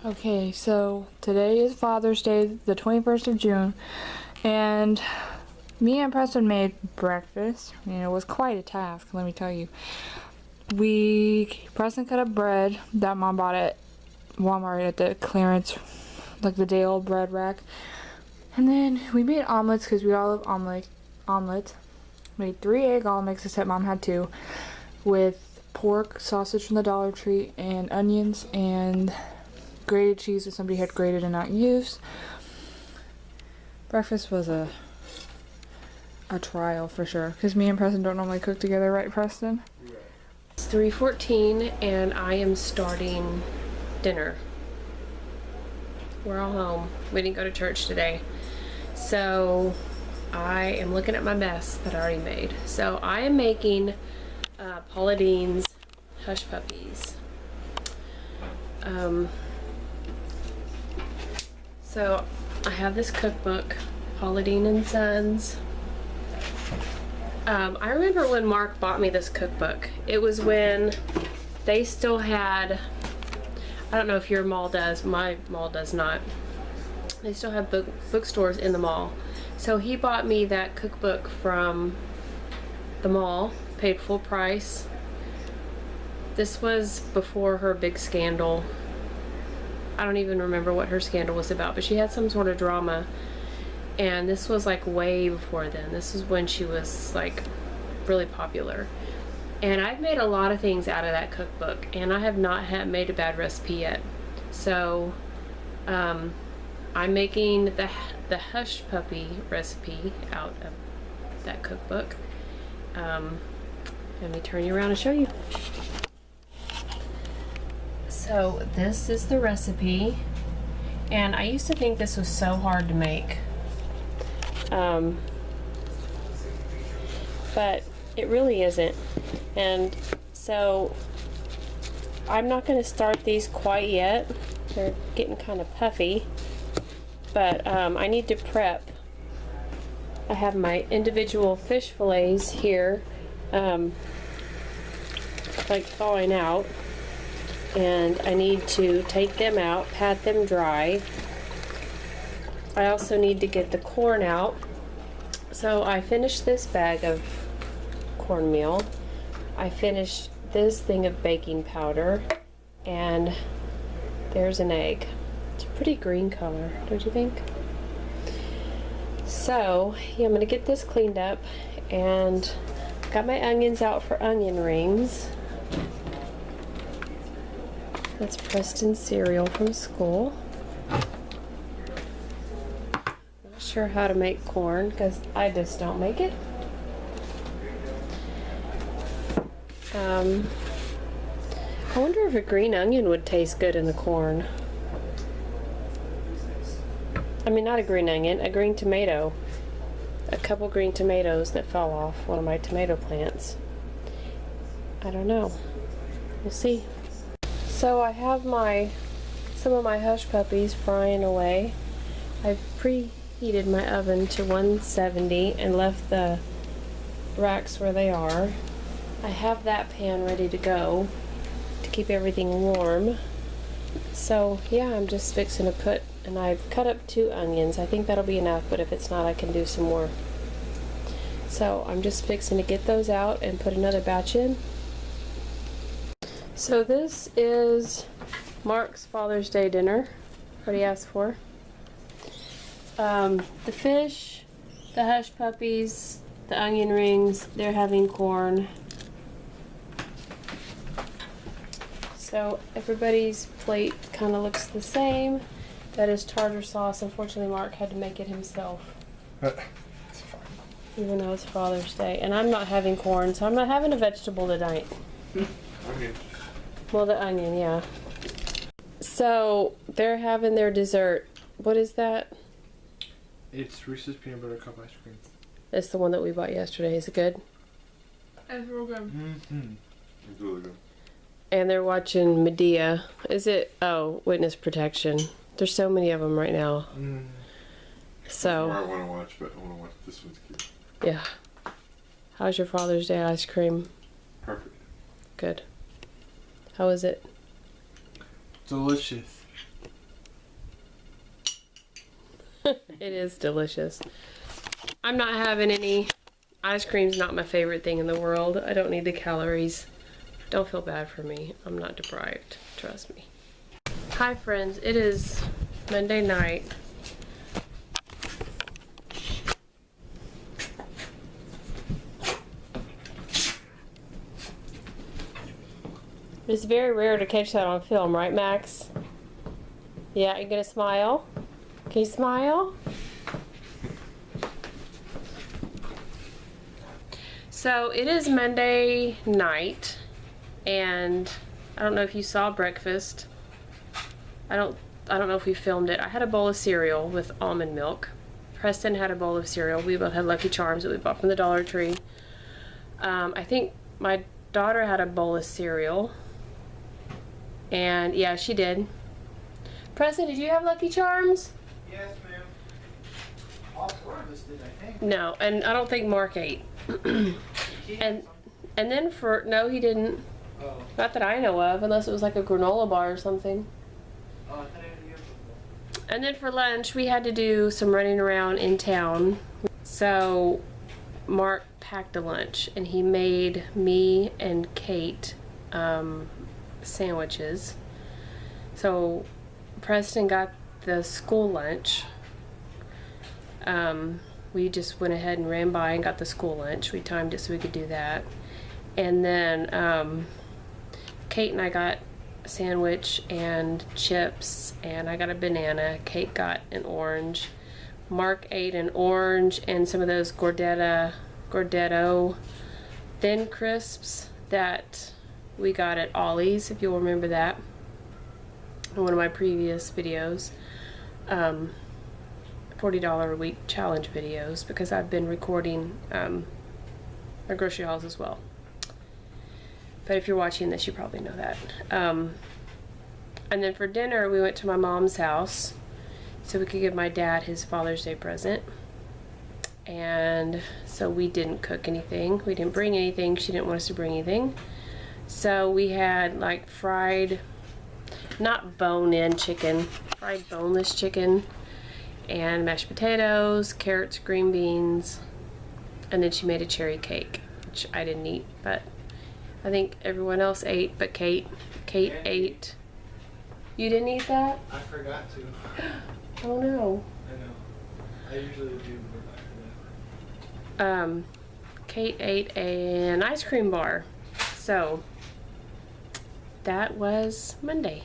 Okay, so today is Father's Day, the 21st of June, and me and Preston made breakfast. It was quite a task, let me tell you. Preston cut up bread that Mom bought at Walmart at the clearance, like the day old bread rack. And then we made omelets because we all love omelets. Made 3 egg omelets, except Mom had 2, with pork, sausage from the Dollar Tree, and onions, and grated cheese that somebody had grated and not used. Breakfast was a trial for sure, because me and Preston don't normally cook together, right, Preston? It's 3:14 and I am starting dinner. We're all home. We didn't go to church today. So I am looking at my mess that I already made. So I am making Paula Deen's Hush Puppies. So I have this cookbook, Paula Deen and Sons. I remember when Mark bought me this cookbook. It was when they still had, I don't know if your mall does, my mall does not. They still have bookstores in the mall. So he bought me that cookbook from the mall, paid full price. This was before her big scandal. I don't even remember what her scandal was about, but she had some sort of drama. And this was like way before then. This is when she was like really popular. And I've made a lot of things out of that cookbook, and I have not made a bad recipe yet. So I'm making the Hush Puppy recipe out of that cookbook. Let me turn you around and show you. So this is the recipe, and I used to think this was so hard to make. But it really isn't. And so I'm not going to start these quite yet. They're getting kind of puffy. But I need to prep. I have my individual fish fillets here, like thawing out. And I need to take them out, pat them dry. I also need to get the corn out. So I finished this bag of cornmeal. I finished this thing of baking powder, and there's an egg. It's a pretty green color, don't you think? So yeah, I'm gonna get this cleaned up, and got my onions out for onion rings. That's Preston's cereal from school. Not sure how to make corn because I just don't make it. I wonder if a green onion would taste good in the corn. I mean, not a green onion, a green tomato. A couple green tomatoes that fell off one of my tomato plants. I don't know. We'll see. So I have some of my Hush Puppies frying away. I've preheated my oven to 170 and left the racks where they are. I have that pan ready to go to keep everything warm. So yeah, I'm just fixing to put, and I've cut up 2 onions. I think that'll be enough, but if it's not, I can do some more. So I'm just fixing to get those out and put another batch in. So this is Mark's Father's Day dinner, what he asked for. The fish, the Hush Puppies, the onion rings, they're having corn. So everybody's plate kind of looks the same. That is tartar sauce. Unfortunately, Mark had to make it himself. It's fine. Even though it's Father's Day. And I'm not having corn, so I'm not having a vegetable tonight. Onion. Well, the onion, yeah. So they're having their dessert. What is that? It's Reese's peanut butter cup ice cream. It's the one that we bought yesterday. Is it good? It's real good. Mm-hmm. It's really good. And they're watching Medea. Is it? Oh, Witness Protection. There's so many of them right now. So. I want to watch, but I want to watch this one's cute. Yeah. How's your Father's Day ice cream? Perfect. Good. How is it? Delicious. It is delicious. I'm not having any. Ice cream's not my favorite thing in the world. I don't need the calories. Don't feel bad for me. I'm not deprived. Trust me. Hi friends, it is Monday night. It's very rare to catch that on film, right Max? Yeah, you gonna smile? Can you smile? So it is Monday night, and I don't know if you saw breakfast. I don't know if we filmed it. I had a bowl of cereal with almond milk. Preston had a bowl of cereal. We both had Lucky Charms that we bought from the Dollar Tree. I think my daughter had a bowl of cereal. And yeah, she did. Preston, did you have Lucky Charms? Yes, ma'am. All four of us did, I think. No, and I don't think Mark ate. And then no, he didn't. Oh. Not that I know of, unless it was like a granola bar or something. Oh, I thought I had to give And then for lunch, we had to do some running around in town. So Mark packed a lunch, and he made me and Kate sandwiches. So Preston got the school lunch. We just went ahead and ran by and got the school lunch. We timed it so we could do that. And then Kate and I got a sandwich and chips, and I got a banana. Kate got an orange. Mark ate an orange and some of those Gordetto thin crisps that we got at Ollie's, if you'll remember that in one of my previous videos. $40 a week challenge videos, because I've been recording my grocery hauls as well. But if you're watching this, you probably know that. And then for dinner, we went to my mom's house so we could give my dad his Father's Day present. And so we didn't cook anything. We didn't bring anything. She didn't want us to bring anything. So we had like fried, not bone-in chicken, fried boneless chicken, and mashed potatoes, carrots, green beans, and then she made a cherry cake, which I didn't eat, but I think everyone else ate, but Kate ate. You didn't eat that? I forgot to. Oh no. I know. I usually do, but I forgot. Kate ate an ice cream bar. So that was Monday.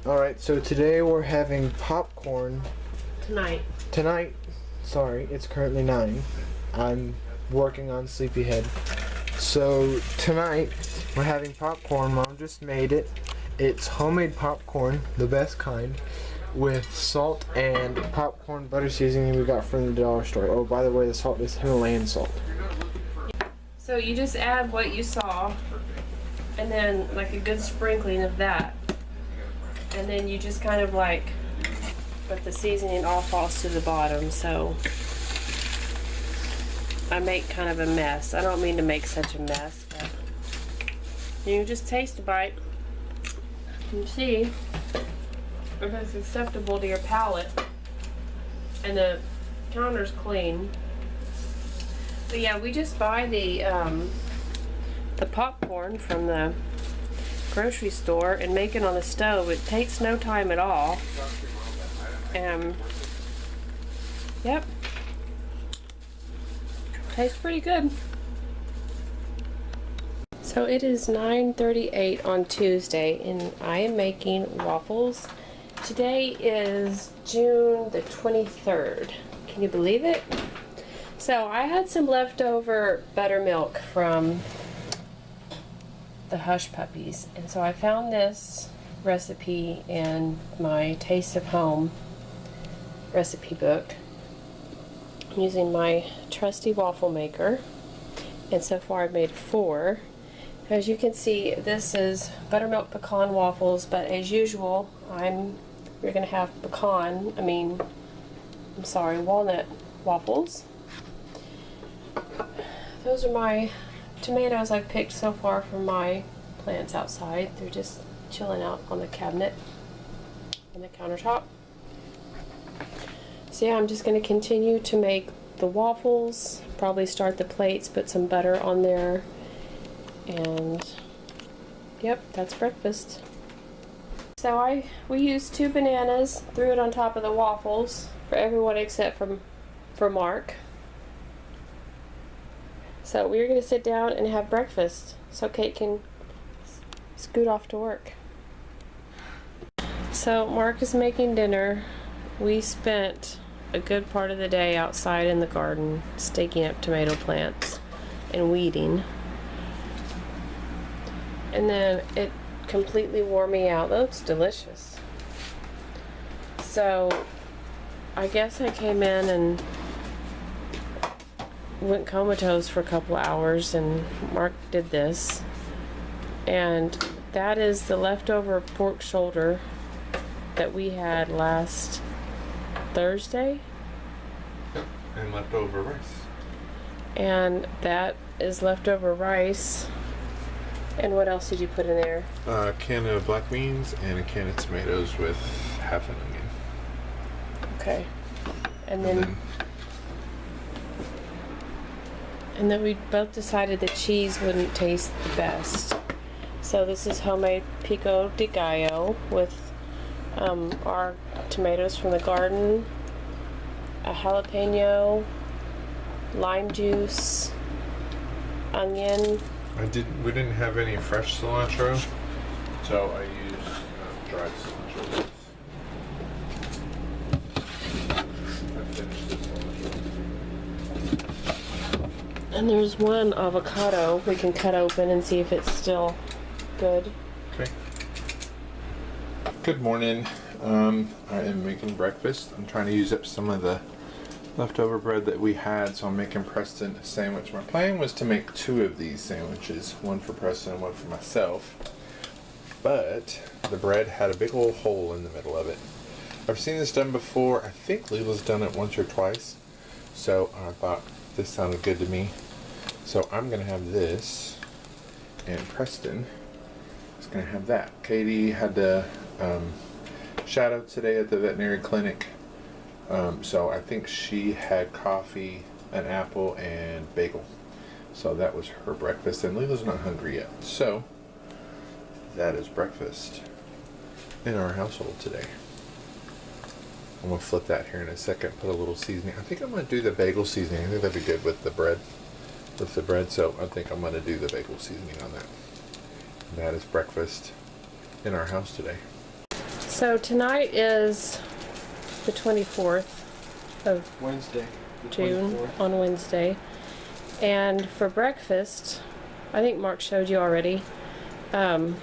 Alright, so today we're having popcorn. Tonight. Sorry, it's currently 9. I'm working on sleepyhead. So tonight we're having popcorn. Mom just made it. It's homemade popcorn, the best kind, with salt and popcorn butter seasoning we got from the dollar store. Oh, by the way, the salt is Himalayan salt. So you just add what you saw, and then like a good sprinkling of that. And then you just kind of like, but the seasoning all falls to the bottom, so I make kind of a mess. I don't mean to make such a mess, but you just taste a bite and see if it's acceptable to your palate. And the counter's clean. But yeah, we just buy the popcorn from the grocery store and make it on the stove. It takes no time at all. And yep, tastes pretty good. So it is 9:38 on Tuesday, and I am making waffles. Today is June the 23rd. Can you believe it? So I had some leftover buttermilk from the Hush Puppies, and so I found this recipe in my Taste of Home recipe book. I'm using my trusty waffle maker, and so far I've made 4. As you can see, this is buttermilk pecan waffles, but as usual, we're gonna have walnut waffles. Those are my tomatoes I've picked so far from my plants outside. They're just chilling out on the cabinet, on the countertop. So yeah, I'm just going to continue to make the waffles, probably start the plates, put some butter on there, and yep, that's breakfast. So we used 2 bananas, threw it on top of the waffles for everyone except for Mark. So we're going to sit down and have breakfast so Kate can scoot off to work. So Mark is making dinner. We spent a good part of the day outside in the garden staking up tomato plants and weeding. And then it completely wore me out. That looks delicious. So I guess I came in and went comatose for a couple hours, and Mark did this. And that is the leftover pork shoulder that we had last Thursday. And leftover rice. And that is leftover rice. And what else did you put in there? A can of black beans and a can of tomatoes with half an onion. Okay. And then we both decided that cheese wouldn't taste the best. So this is homemade pico de gallo with our tomatoes from the garden, a jalapeno, lime juice, onion. We didn't have any fresh cilantro, so I used dried cilantro. I finished this cilantro. And there's one avocado we can cut open and see if it's still good. Okay. Good morning. I am making breakfast. I'm trying to use up some of the leftover bread that we had, so I'm making Preston a sandwich. My plan was to make 2 of these sandwiches, one for Preston and one for myself, but the bread had a big old hole in the middle of it. I've seen this done before. I think Leila's done it once or twice, so I thought this sounded good to me. So I'm gonna have this, and Preston is gonna have that. Katie had the shadow today at the veterinary clinic. So I think she had coffee, an apple, and bagel. So that was her breakfast, and Leila's not hungry yet. So that is breakfast in our household today. I'm gonna flip that here in a second, put a little seasoning. I think I'm gonna do the bagel seasoning. I think that'd be good with the bread. So I think I'm gonna do the bagel seasoning on that. And that is breakfast in our house today. So tonight is the 24th of Wednesday, the June, 24th. on Wednesday. And for breakfast, I think Mark showed you already, and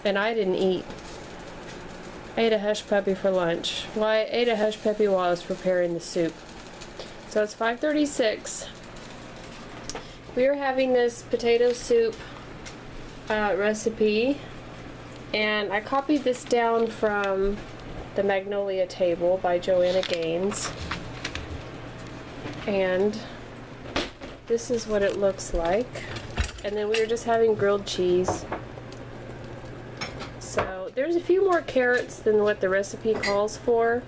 I didn't eat. I ate a hush puppy for lunch. Well, I ate a hush puppy while I was preparing the soup. So it's 5:36. We are having this potato soup recipe, and I copied this down from the Magnolia Table by Joanna Gaines, and this is what it looks like. And then we were just having grilled cheese. So there's a few more carrots than what the recipe calls for,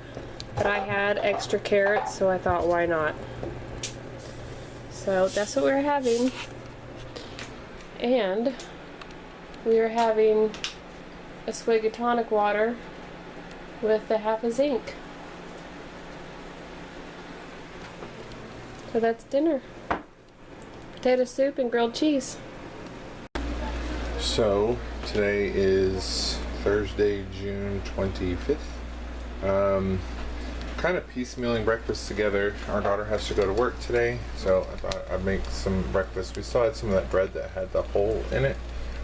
but I had extra carrots, so I thought, why not? So that's what we're having. And we are having a swig of tonic water with a half a zinc. So that's dinner. Potato soup and grilled cheese. So today is Thursday, June 25th. Kind of piecemealing breakfast together. Our daughter has to go to work today, so I thought I'd make some breakfast. We still had some of that bread that had the hole in it.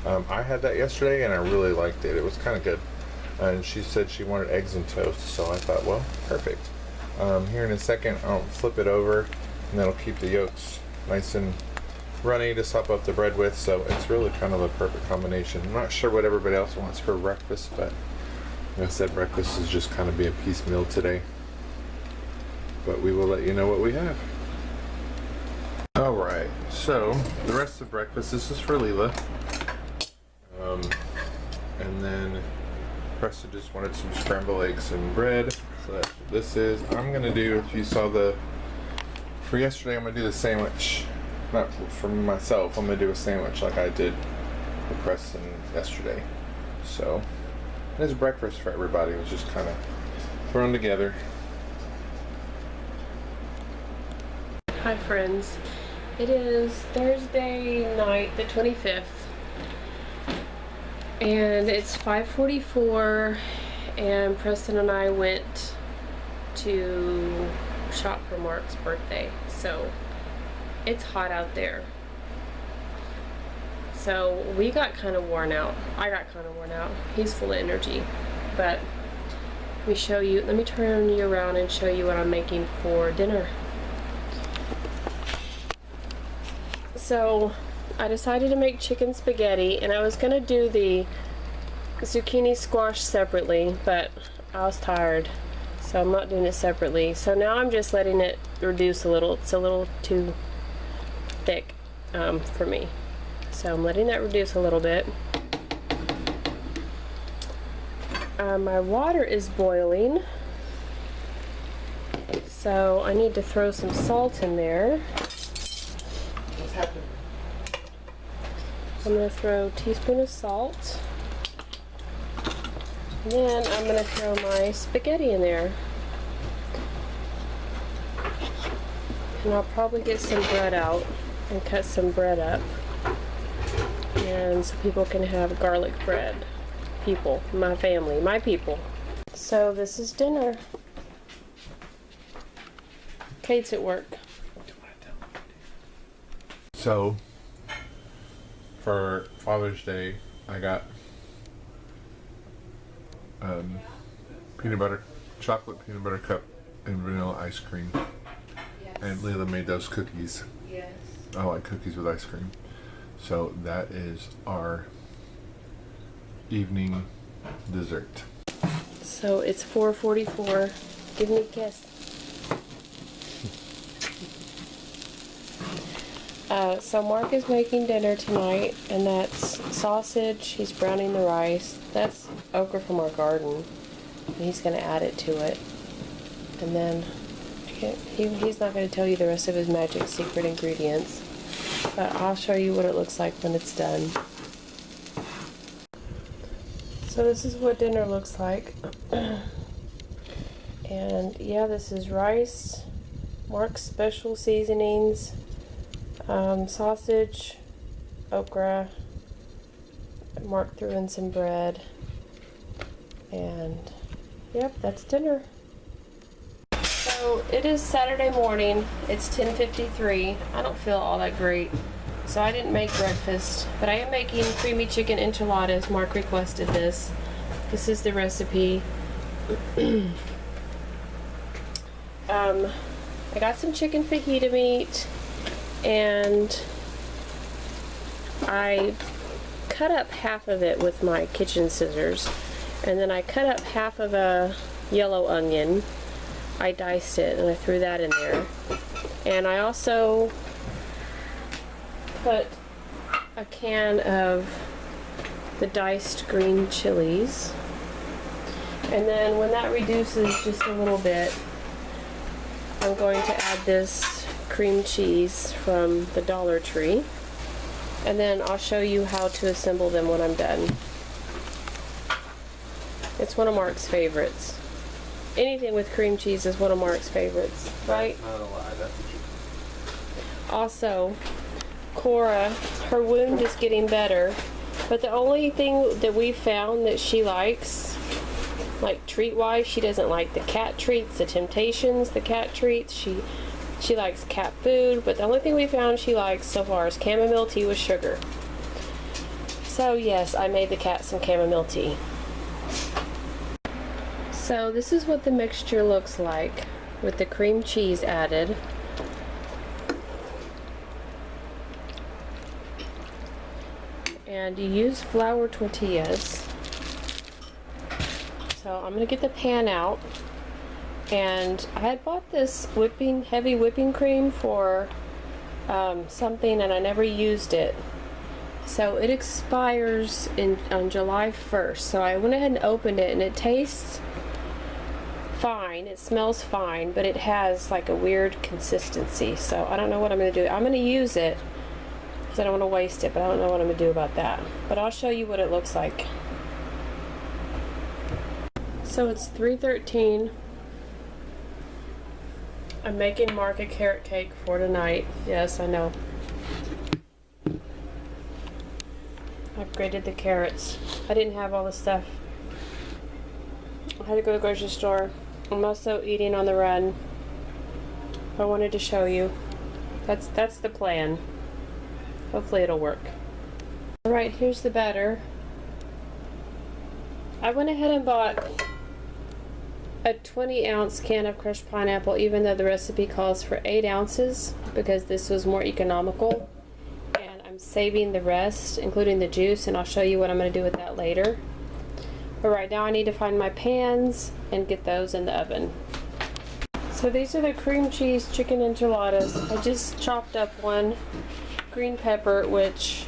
I had that yesterday and I really liked it. It was kind of good. And she said she wanted eggs and toast, so I thought, well, perfect. Here in a second, I'll flip it over, and that'll keep the yolks nice and runny to sop up the bread with, so it's really kind of a perfect combination. I'm not sure what everybody else wants for breakfast, but like I said, breakfast is just kind of be a piecemeal today. But we will let you know what we have. Alright, so the rest of breakfast, this is for Leila. And then Preston just wanted some scrambled eggs and bread, so So that's what this is. I'm gonna do, if you saw for yesterday, I'm gonna do the sandwich. Not for myself, I'm gonna do a sandwich like I did for Preston yesterday. So, and it's breakfast for everybody. It was just kind of thrown together. Hi friends, it is Thursday night, the 25th, and it's 5:44, and Preston and I went to shop for Mark's birthday, so it's hot out there. So we got kind of worn out. I got kind of worn out. He's full of energy, but let me turn you around and show you what I'm making for dinner. So I decided to make chicken spaghetti, and I was gonna do the zucchini squash separately, but I was tired, so I'm not doing it separately. So now I'm just letting it reduce a little. It's a little too thick for me, so I'm letting that reduce a little bit. My water is boiling, so I need to throw some salt in there. What's happening? I'm going to throw a teaspoon of salt, and then I'm going to throw my spaghetti in there, and I'll probably get some bread out and cut some bread up, and so people can have garlic bread. People, my family, my people. So this is dinner. Kate's at work. So, for Father's Day, I got chocolate peanut butter cup and vanilla ice cream. Yes. And Leila made those cookies. Yes. I like cookies with ice cream. So that is our evening dessert. So it's 4:44. Give me a kiss. So Mark is making dinner tonight, and that's sausage. He's browning the rice. That's okra from our garden, and he's going to add it to it. And then he's not going to tell you the rest of his magic secret ingredients, but I'll show you what it looks like when it's done. So this is what dinner looks like. And yeah, this is rice, Mark's special seasonings, sausage, okra, Mark threw in some bread, and yep, that's dinner. So it is Saturday morning. It's 10:53. I don't feel all that great, so I didn't make breakfast, but I am making creamy chicken enchiladas. Mark requested this. This is the recipe. I got some chicken fajita meat, and I cut up half of it with my kitchen scissors, and then I cut up half of a yellow onion. I diced it and I threw that in there, and I also put a can of the diced green chilies, and then when that reduces just a little bit, I'm going to add this cream cheese from the Dollar Tree, and then I'll show you how to assemble them when I'm done. It's one of Mark's favorites. Anything with cream cheese is one of Mark's favorites, right? That's not a lie, that's the truth. Also, Cora, her wound is getting better, but the only thing that we found that she likes, like treat-wise, she doesn't like the cat treats, the Temptations, the cat treats. She likes cat food, but the only thing we found she likes so far is chamomile tea with sugar. So yes, I made the cat some chamomile tea. So this is what the mixture looks like with the cream cheese added. And you use flour tortillas. So I'm going to get the pan out, and I had bought this heavy whipping cream for something, and I never used it. So it expires on July 1st. So I went ahead and opened it, and it tastes fine. It smells fine, but it has like a weird consistency. So I don't know what I'm going to do. I'm going to use it because I don't want to waste it, but I don't know what I'm going to do about that. But I'll show you what it looks like. So it's 3:13. I'm making Mark a carrot cake for tonight. Yes, I know. I've grated the carrots. I didn't have all the stuff. I had to go to the grocery store. I'm also eating on the run. I wanted to show you. That's the plan. Hopefully it'll work. Alright, here's the batter. I went ahead and bought a 20-ounce can of crushed pineapple, even though the recipe calls for 8 ounces, because this was more economical. And I'm saving the rest, including the juice, and I'll show you what I'm going to do with that later. But right now I need to find my pans and get those in the oven. So these are the cream cheese chicken enchiladas. I just chopped up one green pepper, which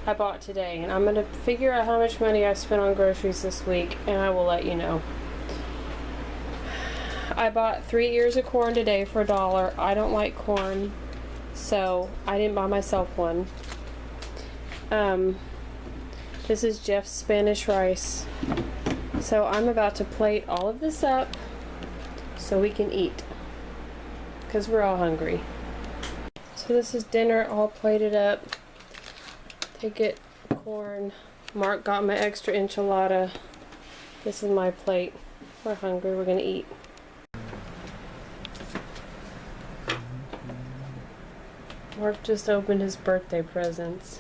I bought today, and I'm going to figure out how much money I spent on groceries this week, and I will let you know. I bought 3 ears of corn today for $1. I don't like corn, so I didn't buy myself one. This is Jeff's Spanish rice. So I'm about to plate all of this up so we can eat, because we're all hungry. So this is dinner all plated up. Take it, corn. Mark got my extra enchilada. This is my plate. We're hungry, we're gonna eat. Mark just opened his birthday presents.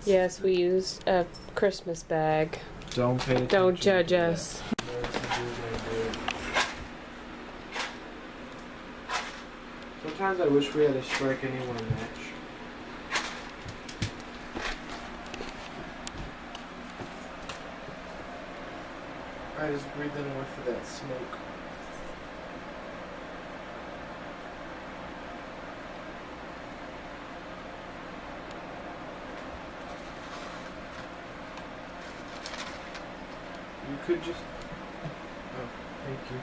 Yes, we used a Christmas bag. Don't pay attention. Don't judge us. Sometimes I wish we had a strike anyone match. I just breathe in whiff of that smoke. You could just... Oh, thank you.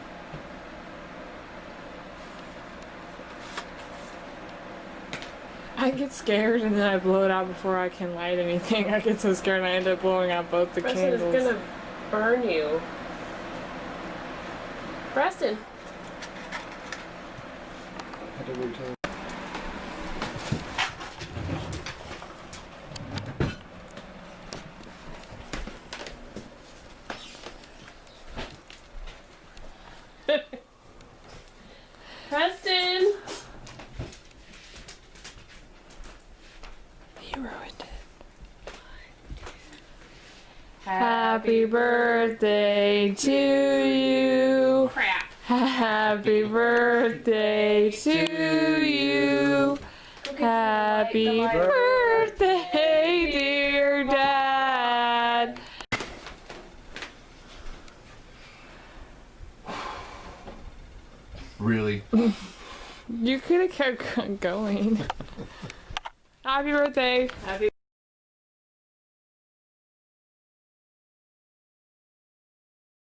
I get scared and then I blow it out before I can light anything. I get so scared and I end up blowing out both the Preston candles. is gonna burn you. Preston! I had to wait till... Preston! You ruined it. Happy birthday to you. Crap. Happy birthday to you. Happy birthday, dear Dad. Really? You could have kept going. Happy birthday. Happy